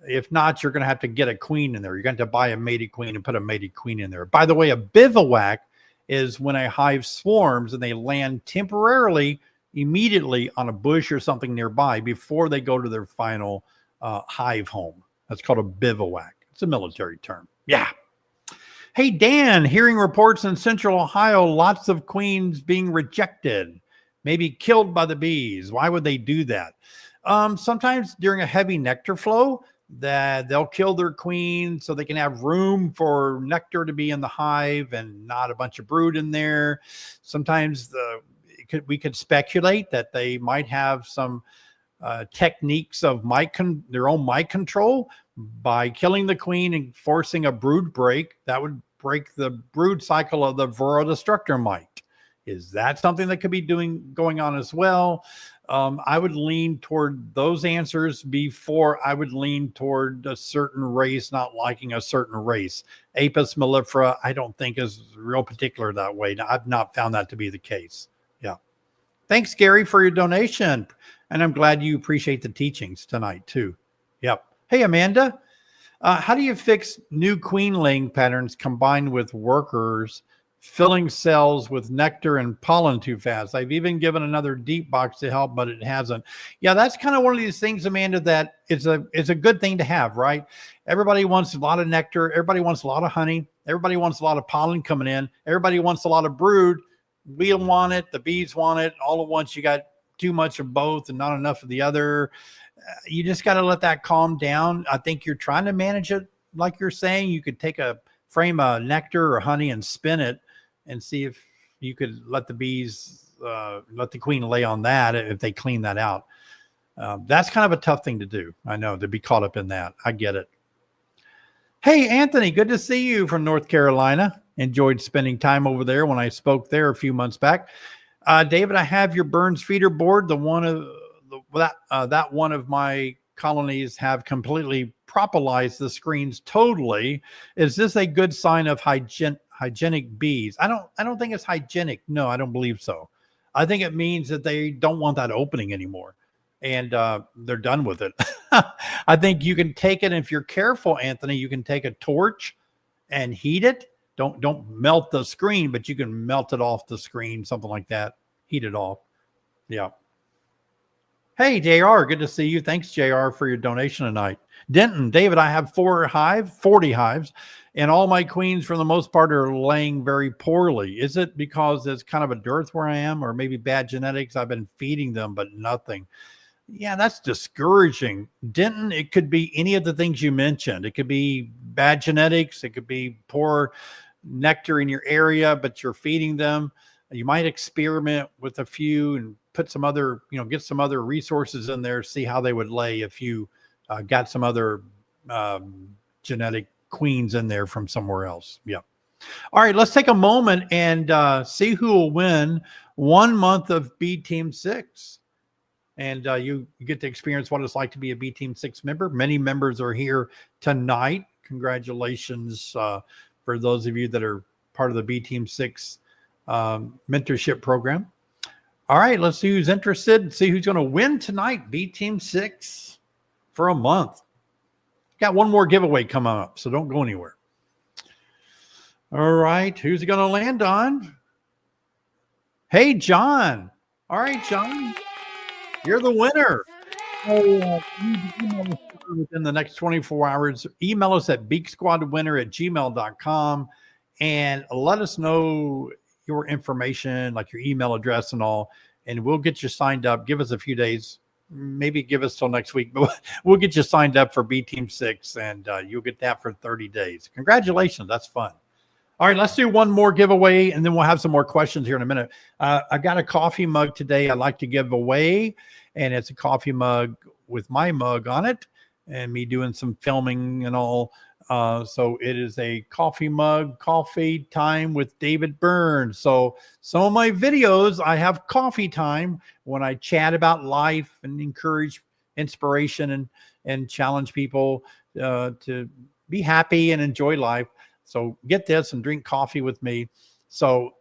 If not, you're going to have to get a queen in there. You're going to have to buy a mated queen and put a mated queen in there. By the way, a bivouac is when a hive swarms and they land temporarily, immediately on a bush or something nearby before they go to their final hive home. That's called a bivouac. It's a military term. Yeah. Hey, Dan, hearing reports in Central Ohio, lots of queens being rejected, maybe killed by the bees. Why would they do that? Sometimes during a heavy nectar flow, that they'll kill their queen so they can have room for nectar to be in the hive and not a bunch of brood in there. Sometimes we could speculate that they might have some techniques of their own mite control by killing the queen and forcing a brood break. That would break the brood cycle of the Varroa destructor mite. Is that something that could be going on as well? I would lean toward those answers before I would lean toward a certain race not liking a certain race. Apis mellifera, I don't think is real particular that way. Now, I've not found that to be the case. Yeah. Thanks, Gary, for your donation. And I'm glad you appreciate the teachings tonight, too. Yep. Hey, Amanda, how do you fix new queen laying patterns combined with workers filling cells with nectar and pollen too fast? I've even given another deep box to help, but it hasn't. Yeah, that's kind of one of these things, Amanda, that it's a good thing to have, right? Everybody wants a lot of nectar. Everybody wants a lot of honey. Everybody wants a lot of pollen coming in. Everybody wants a lot of brood. We want it. The bees want it. All at once, you got too much of both and not enough of the other. You just got to let that calm down. I think you're trying to manage it like you're saying. You could take a frame of nectar or honey and spin it and see if you could let the bees, let the queen lay on that if they clean that out. That's kind of a tough thing to do. I know, to be caught up in that. I get it. Hey, Anthony, good to see you from North Carolina. Enjoyed spending time over there when I spoke there a few months back. David, I have your Burns feeder board. That one of my colonies have completely propolised the screens totally. Is this a good sign of hygienic bees? I don't think it's hygienic. No, I don't believe so. I think it means that they don't want that opening anymore, and they're done with it. I think you can take it, if you're careful, Anthony, you can take a torch and heat it. Don't melt the screen, but you can melt it off the screen, something like that. Heat it off. Yeah. Hey, JR, good to see you. Thanks, JR, for your donation tonight. Denton, David, I have 40 hives, and all my queens, for the most part, are laying very poorly. Is it because there's kind of a dearth where I am, or maybe bad genetics? I've been feeding them, but nothing. Yeah, that's discouraging. Denton, it could be any of the things you mentioned. It could be bad genetics. It could be poor nectar in your area, but you're feeding them. You might experiment with a few and put some other, get some other resources in there, see how they would lay if you got some other genetic queens in there from somewhere else. Yeah. All right, let's take a moment and see who will win 1 month of B Team 6. And you get to experience what it's like to be a B Team 6 member. Many members are here tonight. Congratulations for those of you that are part of the B Team 6 mentorship program. All right, let's see who's interested. See who's going to win tonight. B Team 6 for a month. Got one more giveaway coming up, so don't go anywhere. All right, who's it going to land on? Hey, John. All right, John, you're the winner. So, within the next 24 hours, email us at beaksquadwinner@gmail.com and let us know your information, like your email address and all, and we'll get you signed up. Give us a few days, maybe give us till next week, but we'll get you signed up for B Team 6, and you'll get that for 30 days. Congratulations. That's fun. All right, let's do one more giveaway, and then we'll have some more questions here in a minute. I got a coffee mug today I'd like to give away, and it's a coffee mug with my mug on it and me doing some filming and all. So it is a coffee mug, coffee time with David Burns. So some of my videos, I have coffee time when I chat about life and encourage inspiration and challenge people to be happy and enjoy life. So get this and drink coffee with me. So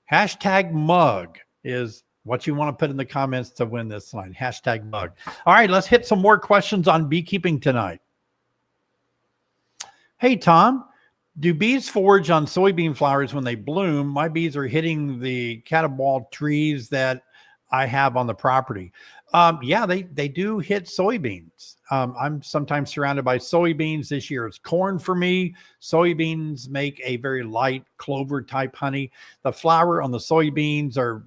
hashtag mug is what you want to put in the comments to win this tonight. Hashtag mug. All right, let's hit some more questions on beekeeping tonight. Hey, Tom, do bees forage on soybean flowers when they bloom? My bees are hitting the cataball trees that I have on the property. Yeah, they do hit soybeans. I'm sometimes surrounded by soybeans. This year it's corn for me. Soybeans make a very light clover type honey. The flower on the soybeans are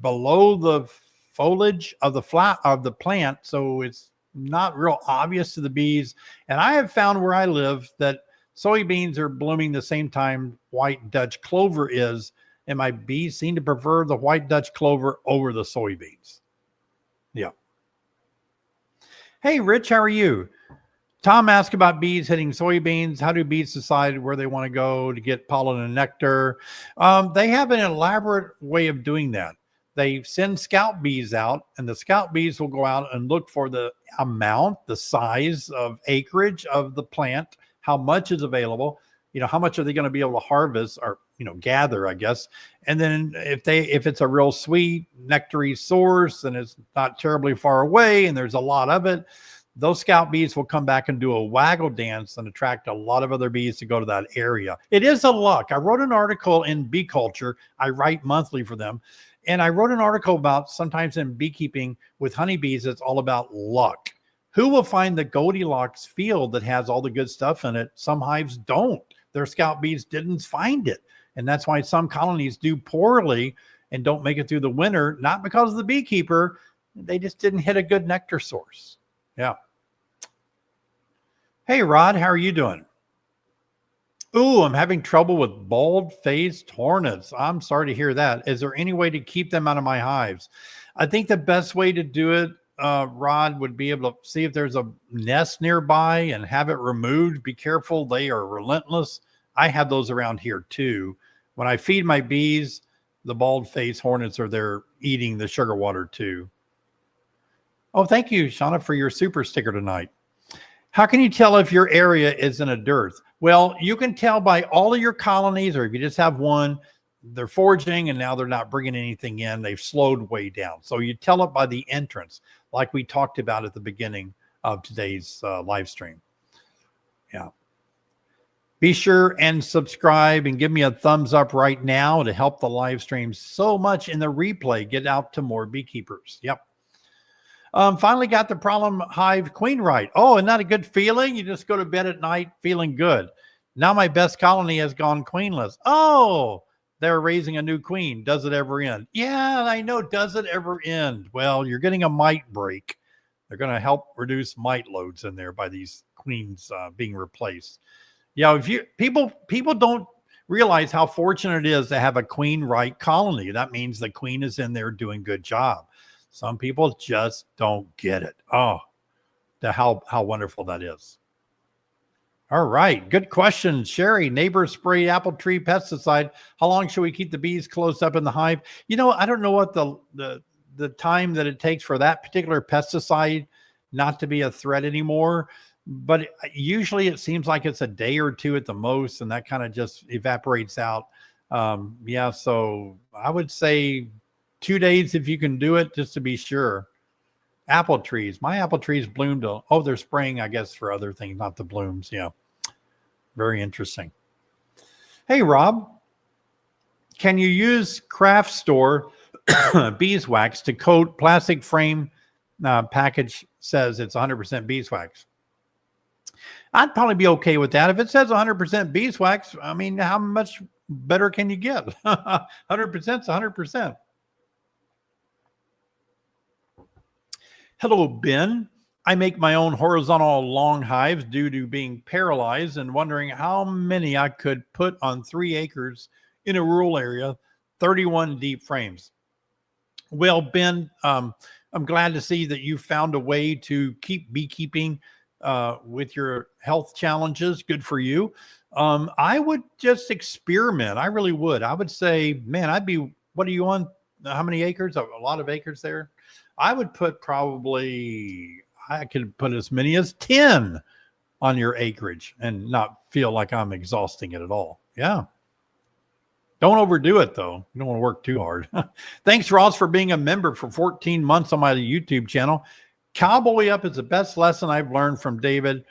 below the foliage of the plant, so it's not real obvious to the bees. And I have found where I live that soybeans are blooming the same time white Dutch clover is, and my bees seem to prefer the white Dutch clover over the soybeans. Yeah. Hey, Rich, how are you? Tom asked about bees hitting soybeans. How do bees decide where they want to go to get pollen and nectar? They have an elaborate way of doing that. They send scout bees out, and the scout bees will go out and look for the amount, the size of acreage of the plant, how much is available, how much are they going to be able to harvest or, gather, I guess. And then if it's a real sweet nectary source and it's not terribly far away and there's a lot of it, those scout bees will come back and do a waggle dance and attract a lot of other bees to go to that area. It is a luck. I wrote an article in Bee Culture. I write monthly for them. And I wrote an article about sometimes in beekeeping with honeybees, it's all about luck. Who will find the Goldilocks field that has all the good stuff in it? Some hives don't. Their scout bees didn't find it. And that's why some colonies do poorly and don't make it through the winter, not because of the beekeeper. They just didn't hit a good nectar source. Yeah. Hey, Rod, how are you doing? Ooh, I'm having trouble with bald-faced hornets. I'm sorry to hear that. Is there any way to keep them out of my hives? I think the best way to do it, Rod, would be able to see if there's a nest nearby and have it removed. Be careful. They are relentless. I have those around here too. When I feed my bees, the bald-faced hornets are there eating the sugar water too. Oh, thank you, Shauna, for your super sticker tonight. How can you tell if your area is in a dearth? Well, you can tell by all of your colonies, or if you just have one, they're foraging and now they're not bringing anything in. They've slowed way down. So you tell it by the entrance, like we talked about at the beginning of today's live stream. Yeah. Be sure and subscribe and give me a thumbs up right now to help the live stream so much in the replay. Get out to more beekeepers. Yep. Finally got the problem hive queen right. Oh, isn't that a good feeling? You just go to bed at night feeling good. Now my best colony has gone queenless. Oh, they're raising a new queen. Does it ever end? Yeah, I know. Does it ever end? Well, you're getting a mite break. They're going to help reduce mite loads in there by these queens being replaced. Yeah, people don't realize how fortunate it is to have a queen right colony. That means the queen is in there doing good job. Some people just don't get it. Oh, how wonderful that is. All right. Good question. Sherry, neighbors spray apple tree pesticide. How long should we keep the bees closed up in the hive? I don't know what the time that it takes for that particular pesticide not to be a threat anymore. But usually it seems like it's a day or two at the most, and that kind of just evaporates out. Yeah. So I would say 2 days if you can do it, just to be sure. Apple trees. My apple trees bloomed. Oh, they're spraying, I guess, for other things, not the blooms. Yeah. Very interesting. Hey, Rob, can you use craft store beeswax to coat plastic frame package says it's 100% beeswax? I'd probably be okay with that. If it says 100% beeswax, I mean, how much better can you get? 100% is 100%. Hello, Ben. I make my own horizontal long hives due to being paralyzed and wondering how many I could put on 3 acres in a rural area, 31 deep frames. Well, Ben, I'm glad to see that you found a way to keep beekeeping with your health challenges. Good for you. I would just experiment. I really would. I would say, man, what are you on? How many acres? A lot of acres there. I would put I could put as many as 10 on your acreage and not feel like I'm exhausting it at all. Yeah. Don't overdo it, though. You don't want to work too hard. Thanks, Ross, for being a member for 14 months on my YouTube channel. Cowboy up is the best lesson I've learned from David.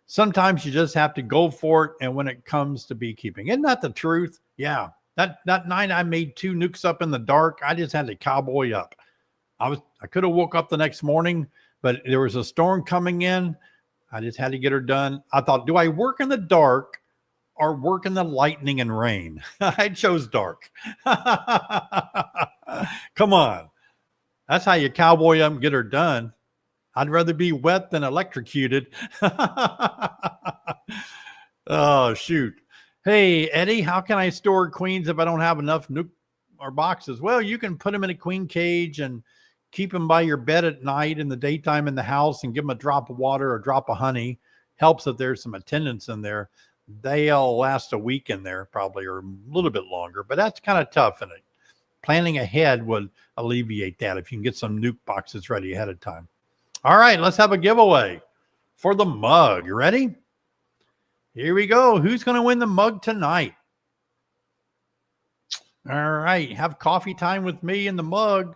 Sometimes you just have to go for it. And when it comes to beekeeping, isn't that the truth? Yeah. That night I made 2 nukes up in the dark. I just had to cowboy up. I could have woke up the next morning, but there was a storm coming in. I just had to get her done. I thought, do I work in the dark or work in the lightning and rain? I chose dark. Come on. That's how you cowboy up and get her done. I'd rather be wet than electrocuted. Oh, shoot. Hey, Eddie, how can I store queens if I don't have enough nuke or boxes? Well, you can put them in a queen cage and keep them by your bed at night, in the daytime in the house, and give them a drop of water or a drop of honey. Helps if there's some attendance in there. They'll last a week in there probably, or a little bit longer, but that's kind of tough. And planning ahead would alleviate that if you can get some nuke boxes ready ahead of time. All right, let's have a giveaway for the mug. You ready? Here we go. Who's going to win the mug tonight? All right, have coffee time with me in the mug.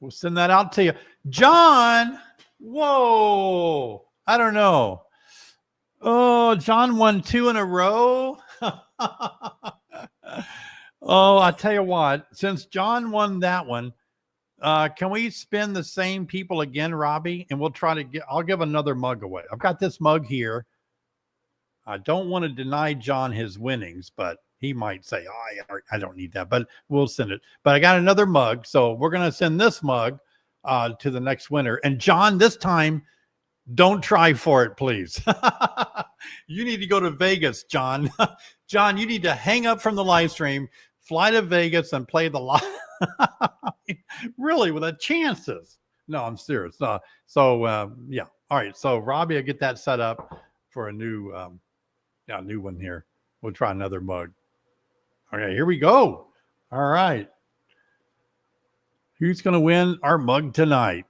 We'll send that out to you. John, whoa, I don't know. Oh, John won 2 in a row. Oh, I tell you what, since John won that one, can we spin the same people again, Robbie? And we'll try to I'll give another mug away. I've got this mug here. I don't want to deny John his winnings, but he might say, oh, I don't need that, but we'll send it. But I got another mug. So we're going to send this mug to the next winner. And John, this time, don't try for it, please. You need to go to Vegas, John. John, you need to hang up from the live stream, fly to Vegas and play the live. Really, with the chances. No, I'm serious. Yeah. All right. So Robbie will get that set up for a new one here. We'll try another mug. Okay, here we go. All right. Who's going to win our mug tonight?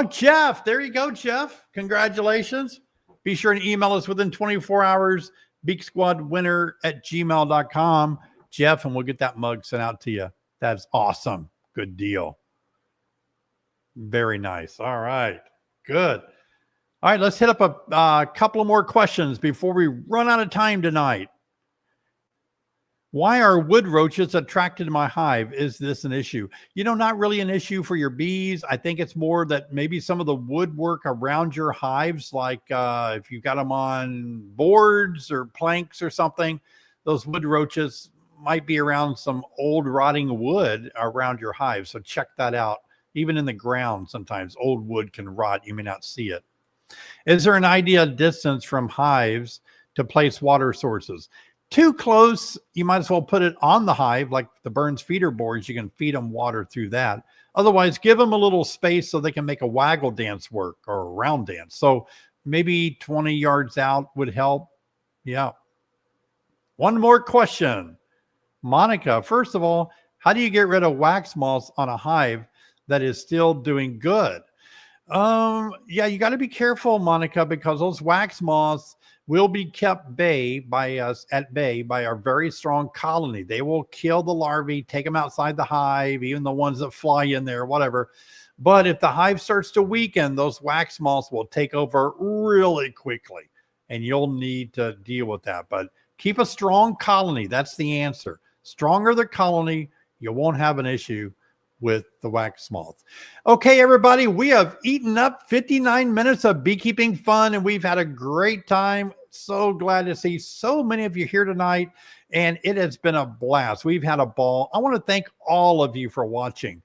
Jeff. There you go, Jeff. Congratulations. Be sure to email us within 24 hours, beaksquadwinner@gmail.com, Jeff, and we'll get that mug sent out to you. That's awesome. Good deal. Very nice. All right. Good. All right, let's hit up a couple of more questions before we run out of time tonight. Why are wood roaches attracted to my hive? Is this an issue? Not really an issue for your bees. I think it's more that maybe some of the woodwork around your hives, like if you got them on boards or planks or something, those wood roaches might be around some old rotting wood around your hive. So check that out. Even in the ground, sometimes old wood can rot. You may not see it. Is there an ideal distance from hives to place water sources? Too close, you might as well put it on the hive, like the Burns feeder boards. You can feed them water through that. Otherwise, give them a little space so they can make a waggle dance work or a round dance. So maybe 20 yards out would help. Yeah. One more question. Monica, first of all, how do you get rid of wax moths on a hive that is still doing good? Yeah, you got to be careful, Monica, because those wax moths, will be kept at bay by our very strong colony. They will kill the larvae, take them outside the hive, even the ones that fly in there, whatever. But if the hive starts to weaken, those wax moths will take over really quickly, and you'll need to deal with that. But keep a strong colony. That's the answer. Stronger the colony, you won't have an issue with the wax moth. Okay, everybody, we have eaten up 59 minutes of beekeeping fun, and we've had a great time. So glad to see so many of you here tonight, and it has been a blast. We've had a ball. I want to thank all of you for watching.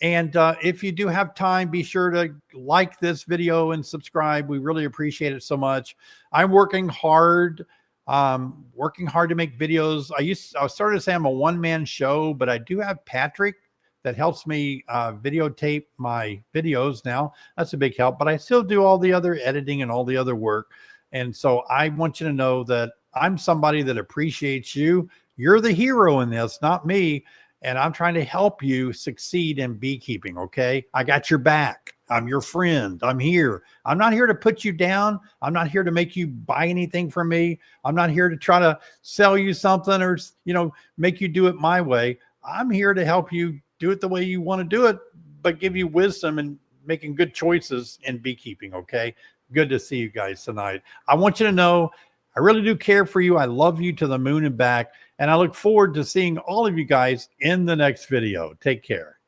And if you do have time, be sure to like this video and subscribe. We really appreciate it so much. I'm working hard to make videos. I started to say I'm a one-man show, but I do have Patrick that helps me videotape my videos now. That's a big help, but I still do all the other editing and all the other work. And so I want you to know that I'm somebody that appreciates you. You're the hero in this, not me. And I'm trying to help you succeed in beekeeping, okay? I got your back. I'm your friend. I'm here. I'm not here to put you down. I'm not here to make you buy anything from me. I'm not here to try to sell you something or, make you do it my way. I'm here to help you do it the way you want to do it, but give you wisdom and making good choices in beekeeping, okay? Good to see you guys tonight. I want you to know I really do care for you. I love you to the moon and back, and I look forward to seeing all of you guys in the next video. Take care.